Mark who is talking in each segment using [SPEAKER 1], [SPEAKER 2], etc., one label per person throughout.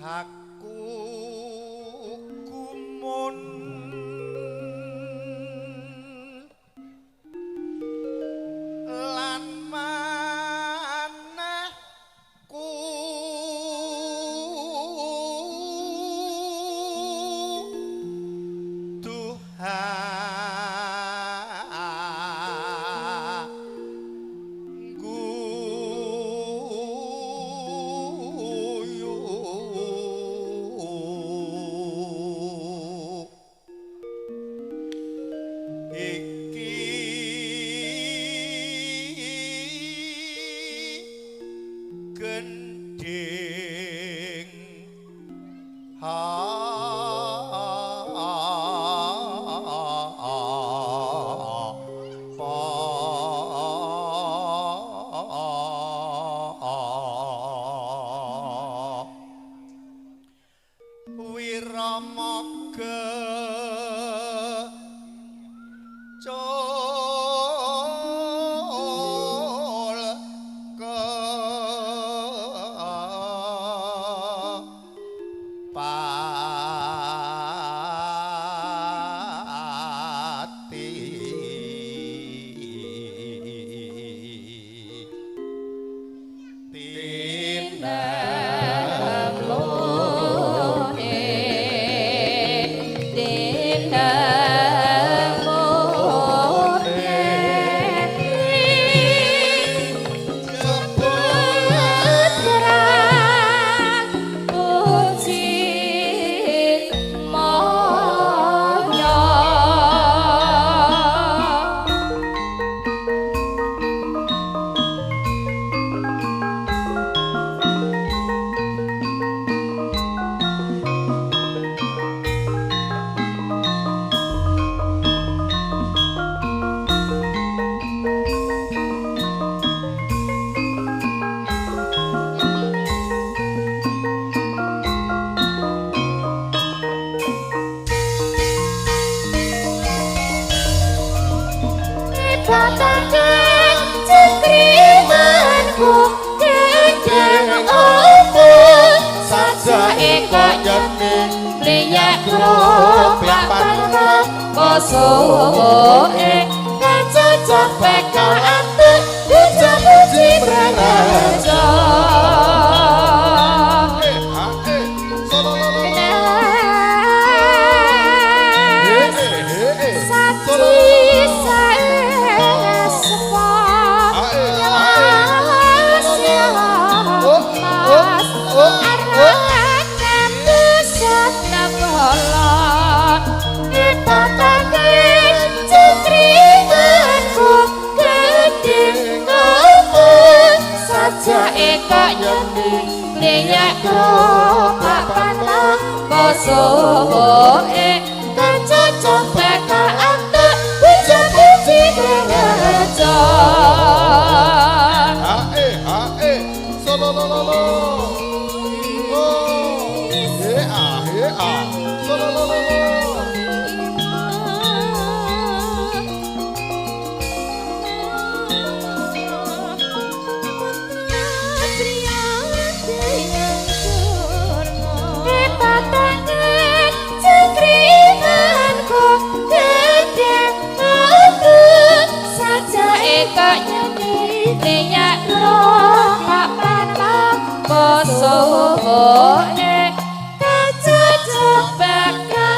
[SPEAKER 1] Aku kumun lan maneh ku gending Wiramaga
[SPEAKER 2] Patang cekrimanku Dedeng opo Sajake kok nyening Liyak grup Lapan kosoe Dan cocok peka antuk Puja-puji praraja Liyak grup papan kosoe Dan cocok peka antuk Puja-puji praraja
[SPEAKER 1] Hae sololololo oh he sololololo
[SPEAKER 2] Liyak grup papan kosoe Dan cocok peka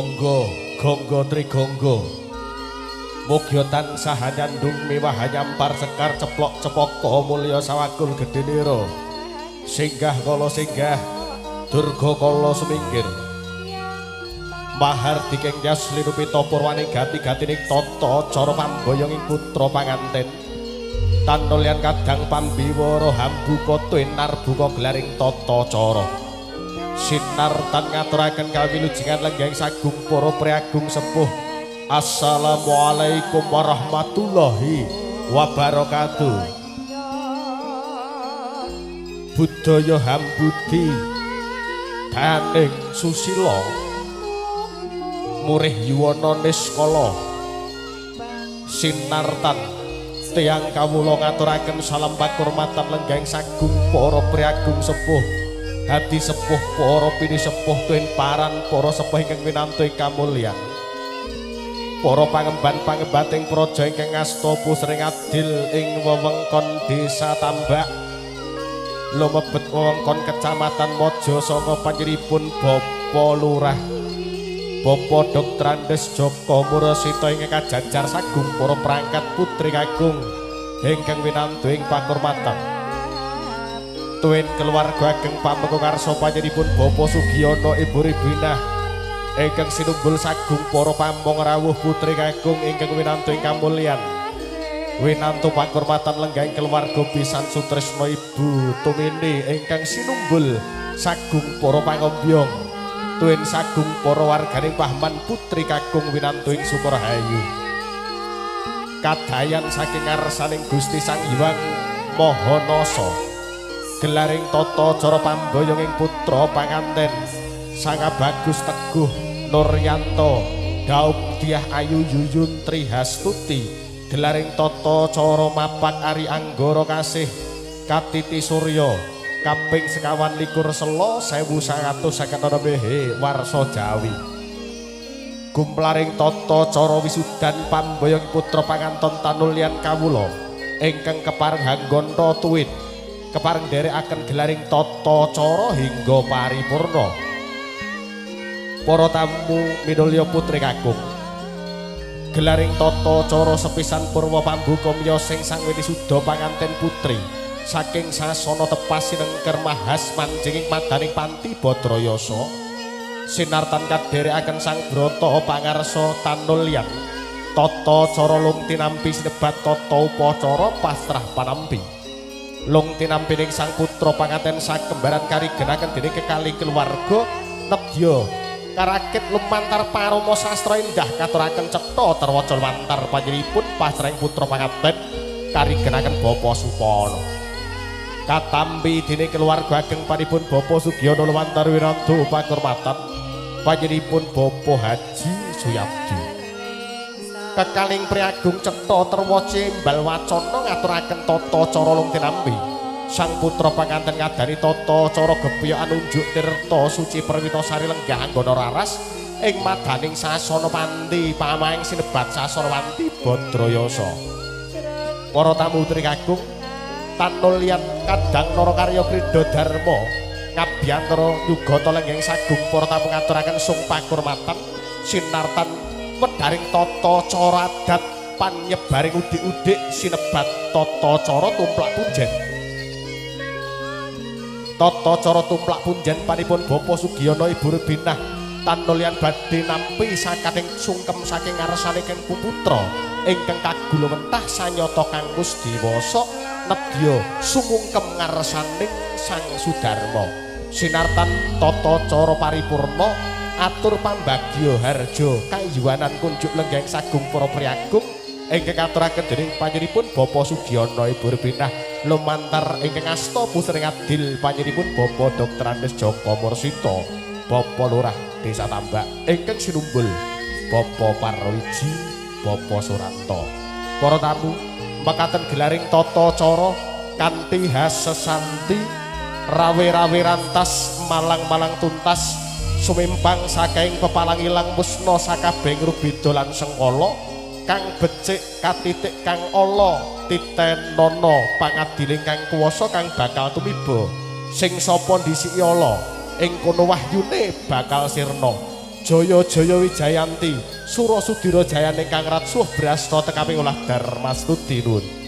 [SPEAKER 3] Gonggo, gonggo trigonggo. Mugya tansah nyandung mewah nyampar sekar ceplok cepaka mulya sawakul gedhenira. Singgah kala singgah durga kala sumingkir. Mahar dikengnyas linupita purwaning gati-gatining tata cara pambayang ing putra panganten. Tanulyan kadang pambiwara hambuka tuinar buka glaring tata cara. Sinar tan ngaturaken kawilujengan lenggahing sagung para priagung sepuh. Assalamualaikum warahmatullahi wabarakatuh. Budaya hambudi daning susila murih yuwana niskala sinartan tiyang kawula ngaturaken salam pakurmatan lenggahing sagung para priagung sepuh hadi sepuh para pinisepuh tuwin paran para sepuh ingkang winantu kamulyan. Para pangemban-pangembating praja ingkang ngasta pusring adil ing wewengkon Desa Tambak lumebet wewengkon Kecamatan Maja saka panjenenganipun Bapak Lurah Bapak Dr. Andes Joko Murasita ingkang kajajar sagung para perangkat putri kagung ingkang winantu ing pakurmatan tuwin keluarga ageng pamengko karsa panjenenganipun Bapak Sugiono Ibu Ribinah ingkang sinumbul sagung para pamong rawuh putri kagung ingkang winantu ing kamulyan winantu pakurmatan lenggahing keluarga pisan Sutresna Ibu Tumini ingkang sinumbul sagung para pangombyong tuwin sagung para warganing Pahman putri kagung winantu ing Sukorahayu kadayan saking ngarsaning Gusti Sang Hyang Mahanasa gelaring tata cara pambayang ing putra panganten Sanga Bagus Teguh Nuryanto Daum Diah Ayu Yuyun Trihastuti gelaring tata cara mapak Ari Anggara Kasih Katiti Surya kaping sekawan likur selo 1956 warsa Jawi gumplaring tata cara wisudan pambayang putra panganton Tanulyan kawula ingkang kepareng hanggonta tuwin kepareng nderekaken gelaring tata cara hingga paripurna. Para tamu minulya putri kagung gelaring tata cara sepisan purwa pambuka miya sing sangweni suda panganten putri saking sasana tepas sinengker mahas manjinging madaning panti Badrayasa sinartan kadherekaken sang brata pangarsa Tanulyan tata cara lung tinampi sinebat tata upacara pasrah panampi lung tinampining sang putra panganten sakembaran karigenaken dening kekalih keluarga nedya karakit lumantar paromo sastra indah katuraken cetha terwaca lumantar panjenenganipun pasrahing putra panganten karigenaken Bapak Supana katampi dene keluarga ageng panipun Bapak Sugiono lumantar wirantu pakurmatan panjenenganipun Bapak Haji Suyabdi kekaling priagung cetha terwaca imbal wacana ngaturaken tata cara lung tinampi sang putra panganten ngadani tata cara gepiyokan unjuk tirta suci perwitasari lenggah anggana raras ing madaning sasana panti pamaing sinebat Sasrawanti Badrayasa. Para tamu putri kagung Tanulyan kadang narakarya Krida Dharma ngabiyantara nyugata lenggahing sagung para tamu ngaturaken sung pakurmatan sinartan wedharing tata cara adat panyebaring udik-udik sinebat tata cara tumplak punjen. Tata cara tumplak punjen panipun Bapak Sugiono Ibu Ribinah Tanulyan badhe nampi sakating sungkem saking ngarsaning putra ingkang kagula mentah sanyata kang musdiwasa nedya sumungkem ngarsaning Sang Sudarma sinartan tata cara paripurna atur pambagya harja kayuwanan kunjuk lenggahing sagung para priagung ingkang katuraken dening panjenenganipun Bapak Sugiono Ibu Ribinah lumantar ingkang asta pusring adil panjenenganipun Bapak Dr. Andes Joko Mursita Bapak Lurah Desa Tambak ingkang sinumbul Bapak Parwiji Bapak Suranto. Para tamu mekaten gelaring tata cara kanthi hasesanti rawe-rawe rantas malang-malang tuntas sumimpang saking pepalang ilang musna sakabeh rubeda lan sengkala kang becik katitik kang ala titenana pangadiling kang kuwasa kang bakal tumiba sing sapa ndhisiki ala ing kono wahyune bakal sirna Jaya-jaya Wijayanti Surasudira jayane Kang Ratsuh Brasta tekaping ulah Darmastuti nuwun.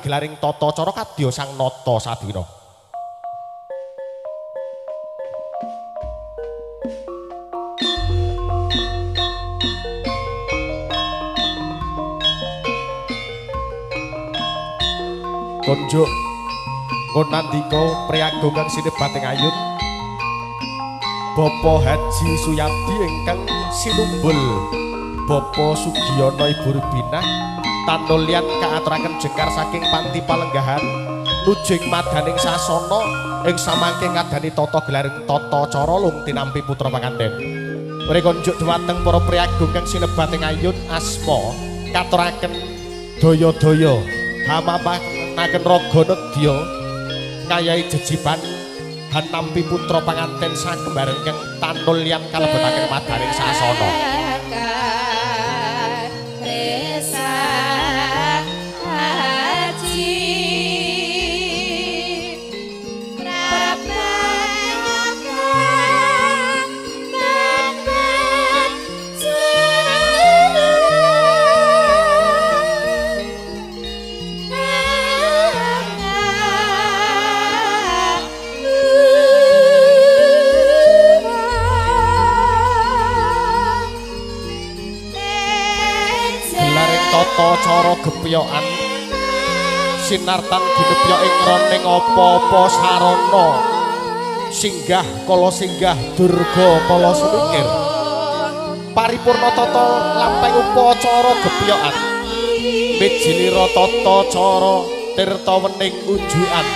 [SPEAKER 3] Gelaring tata cara kadya sang nata sadina. Konjuk konandika priyaga kang sinebating ayun Bapak Haji Suyadi ingkang sinumbul Bapak Sugiyana Ibu Rubinah tanulyan kaaturaken jengkar saking panti palenggahan nujing madaning sasana ing samangke ngadani tata gelaring tata cara lung tinampi putra panganten. Mrika njuk dhumateng para priyagung kang sinebating ayun asma katuraken daya-daya hamapanaken raga nedya ngayahi jejiban hanampi putra panganten sakembareng kang tanulyan kalebetaken madaning sasana. Tata cara gepyokan sinartan ginepya ing roning apa-apa sarana singgah kala singgah durga kala sumikir paripurna tata lampeng upacara gepyokan mijilira tata cara tirta wening unjukan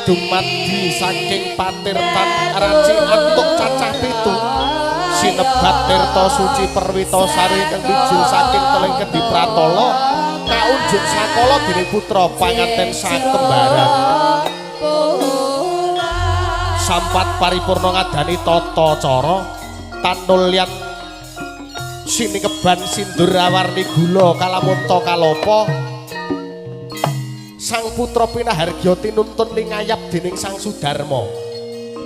[SPEAKER 3] dumadi saking patirtan raci antuk cacah 7 sinebat tirta suci perwita sari kang bijil saking teling Kedhi Pratala kaunjuk sakala dening putra panganten sakembaran sampat paripurna ngadani tata cara tanulyan sinikeban sindur awarni gula kalamunta kalapa sang putra pinahargya tinuntun ningayap dening sang Sudarma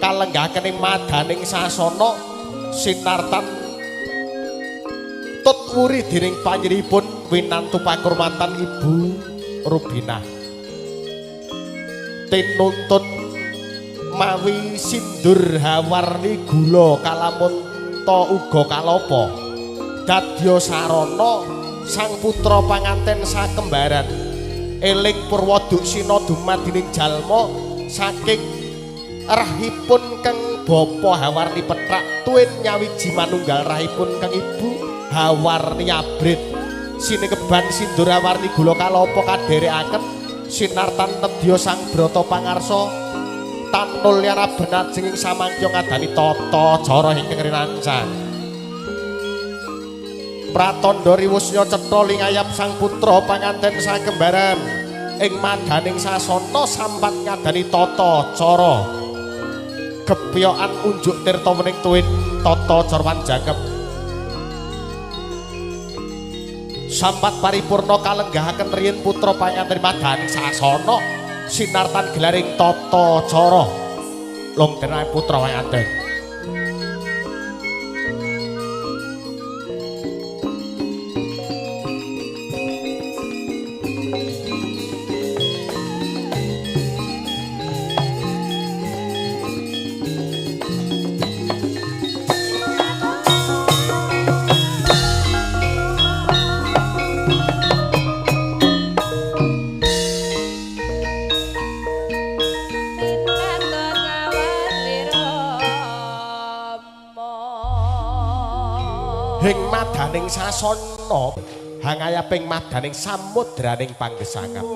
[SPEAKER 3] kalenggahaken ing madaning sasana sinartan tut wuri dening panjenenganipun winantu pakurmatan Ibu Rubinah tinuntun mawi sindur hawarni gula kalamunta uga kalapa dadya sarana sang putra panganten sakembaran eling purwaduk sina dumadining jalma saking rahipun kang Bapa Hawarni Pethak tuwin nyawiji manunggal rahipun kang Ibu Hawarni Abrit sinekeban sindur Hawarni Gula Kalapa kadherekaken sinartan nedya sang Brata pangarsa tanul yen abenajeng ing samangkya ngadani tata cara ingkang rinancang pratandha riwusnya cetha lingayap sang putra panganten sakembaran ing madaning sasana sampat ngadani tata cara kepiokan unjuk tirta wening tuwin tata cara jangkep sampat paripurna kalenggahaken riyin putra panganten madaning sasana sinartan gelaring tata cara long tenahe putra panganten ing madaning sasana hangayaping madaning samudraning panggesangan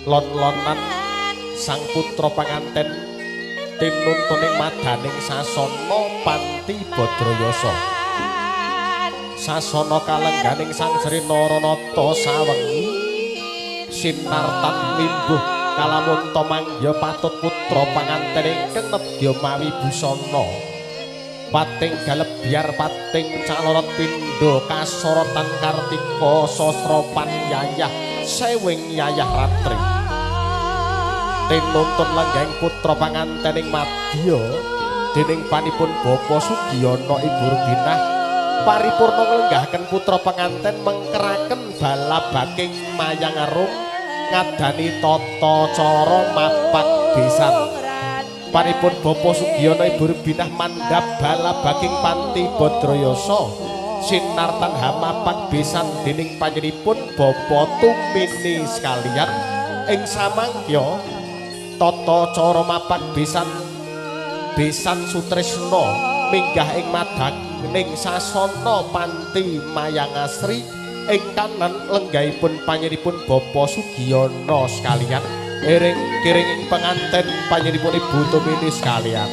[SPEAKER 3] lon-lonan sang putra panganten tinuntuning madaning sasana Panti Badrayasa sasana kalengganing sang Sri Naranata sawengi sinartan mimbuh kalamunta mangya patut putra panganten ingkang nedya mawi busana pating galebyar pating calorot pindha kasorotan kartika sasrapan yayah sewing yayah ratri tinuntun lenggahing putra pangantening madya dening panipun Bapa Sugiyana Ibu Rubinah paripurna nglenggahaken putra panganten mengkeraken balabaking mayang arum ngadani tata cara mapak besan paripun Bapa Sugiyana Ibu Rubinah mandhap balabaking Panti Badrayasa sinartan hamapak besan dening panjenipun Bapa Tumini sekalian ing samangkya tata cara mapak besan Sutresna minggah ing madaning sasana Panti Mayangasri ing kanan lenggahipun panjenipun Bapa Sugiyana sekalian iring-iring ing penganten panjenipun Ibu Tumini sekalian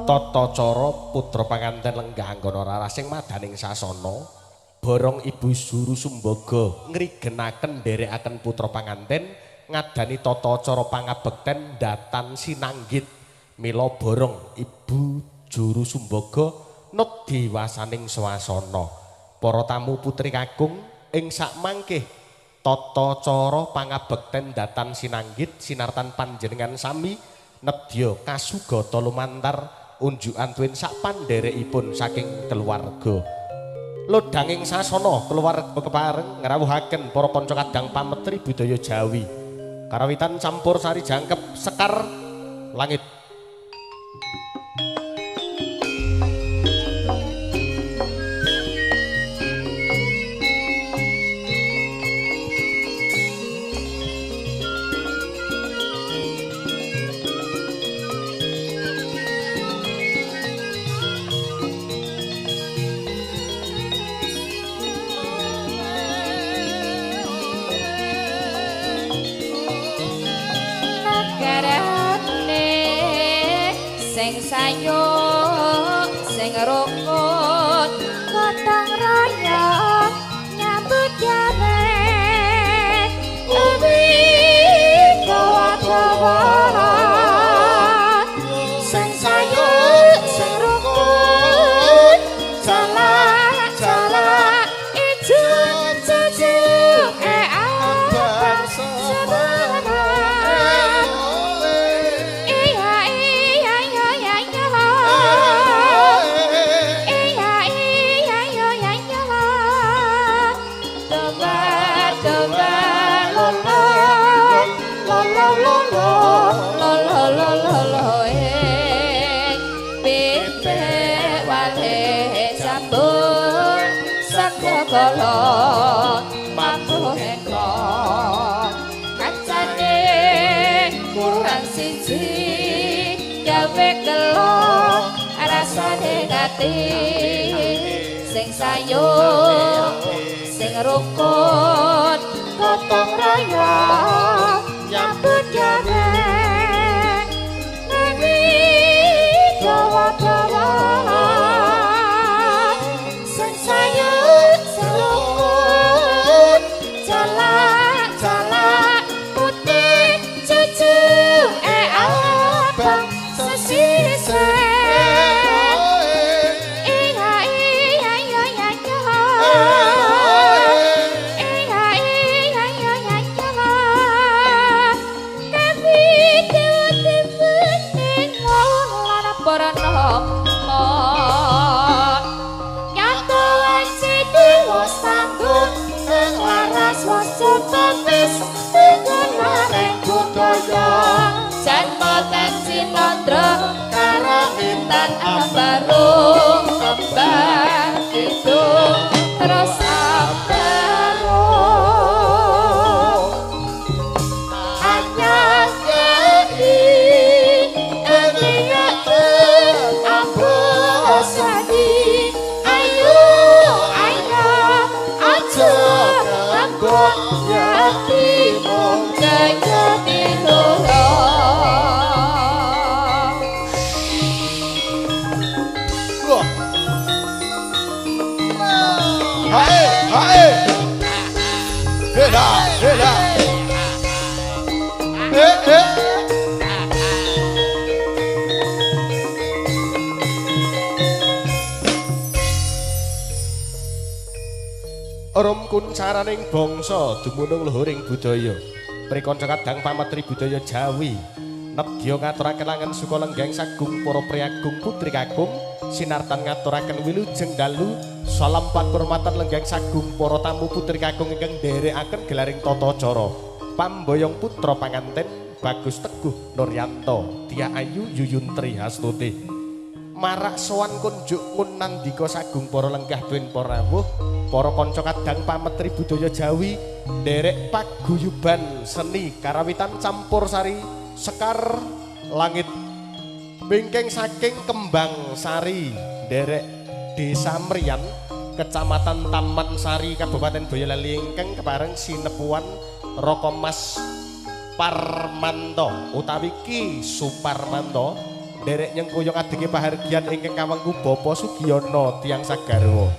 [SPEAKER 3] tata cara putra panganten lenggah anggana rarasing madaning sasana borong Ibu Juru Sumbaga ngrigenaken nderekaken putra panganten ngadani tata cara pangabekten datan sinanggit mila borong Ibu Juru Sumbaga nut diwasaning swasana para tamu putri kakung ing sakmangkih tata cara pangabekten datan sinanggit sinartan panjenengan sami nedya kasugata lumantar unjukan tuwin sak pandherekipun saking keluarga. Lodhanging sasana keluarga kepareng ngrawuhaken para kanca kadang pametri budaya Jawi. Karawitan campur sari jangkep Sekar Langit.
[SPEAKER 2] sing sayung sing rukun gotong royong nyambut gawe ubi dawa sing sayung sing rukun jala ijo abang sebara Kala mampu engkong kacane kurang siji gawe kelong rasane ngati sing sayung sing rukun gotong royong nyambut gawe nami dawa-dawa sing sayung barung kembang itu terus barung hanya kei ambos lagi ayo aja ambos hatimu kayak
[SPEAKER 3] Rum kuncaraning bangsa dumunung luhuring budaya. Prikanca kadang pametri budaya Jawi. Nedya ngaturaken langan suka lenggeng sagung para priagung putri kakung sinartan ngaturaken wilujeng dalu salam pakurmatan lenggeng sagung para tamu putri kakung ingkang nderekaken gelaring tata cara. Pamboyong putra panganten Bagus Teguh Nuryanto, Tia Ayu Yuyuntri Hastuti. Marak sowan kunjuk ngun nandika sagung para lenggah ben para rawuh, para kanca kadang pametri budaya Jawi, nderek paguyuban seni karawitan campur sari Sekar Langit. Bengkeng saking Kembang Sari, nderek Desa Mriyan, Kecamatan Taman Sari, Kabupaten Boyolali ingkang kepareng sinepuan Rokomas Parmanto utawi Ki Suparmanto. Derek nyengkuyung adike pahargyan ingkang kawengku Bapa Sugiono tiyang sagarwa.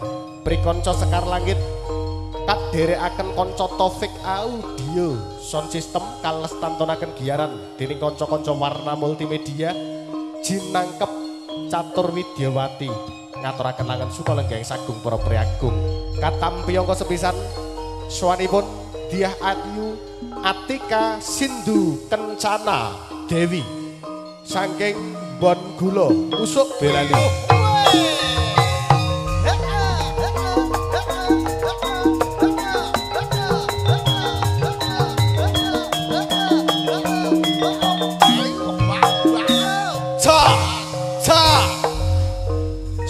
[SPEAKER 3] Prikanca Sekar Langit kadherekaken kanca Taufik Audio Sound System kalestantunaken giyaran dening kanca-kanca Warna Multimedia jinangkep Catur Widyawati ngaturaken langan suka lenggeng sagung para priagung. Katampi angka sepisan swanipun Diah Ayu Atika Sindu Kencana Dewi saking Bon Gula Usuk Belali.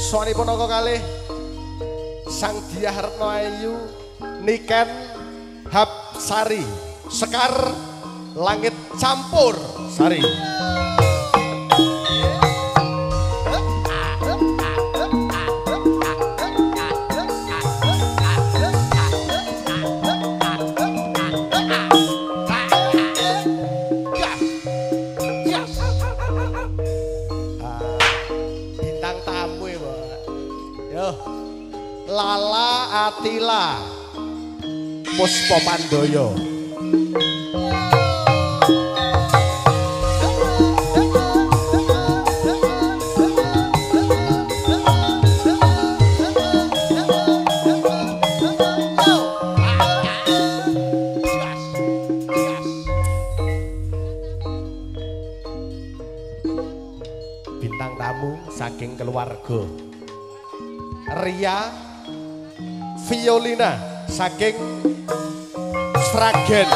[SPEAKER 3] Swanipun angka kalih Sang Diah Retno Ayu Niken Hapsari Sekar Langit Campur Sari. Lala Atila Puspa Pandoyo. Bintang tamu saking keluarga Ria Violina saking Sragen.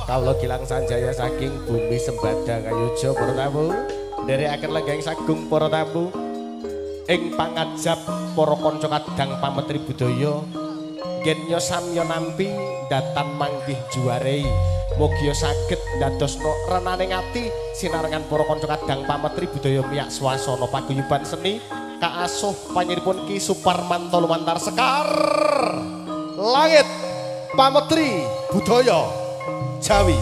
[SPEAKER 3] Kawula Gilang Sanjaya saking Bumi Sembada Kayuja para tamu, nderekaken lenggahing sagung para tamu ing pangajap para kanca kadang pametri budaya gennya samya nampi datan manggih juwarei. Mugi saged ndadosna renaning ati sinarengan para kanca kadang pametri budaya miyak swasana paguyuban seni kaasuh panyiripun Ki Suparmanto lumantar Sekar Langit Pametri Budaya Jawi.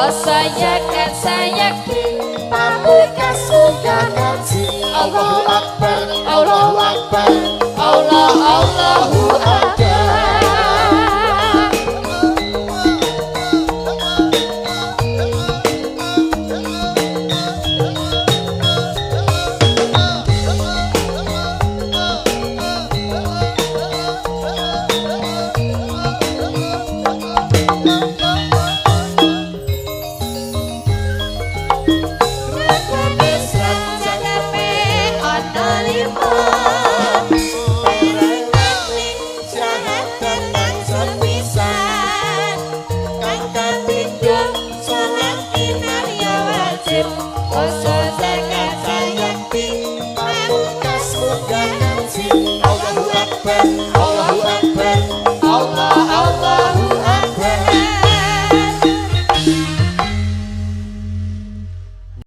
[SPEAKER 2] Saya kan saya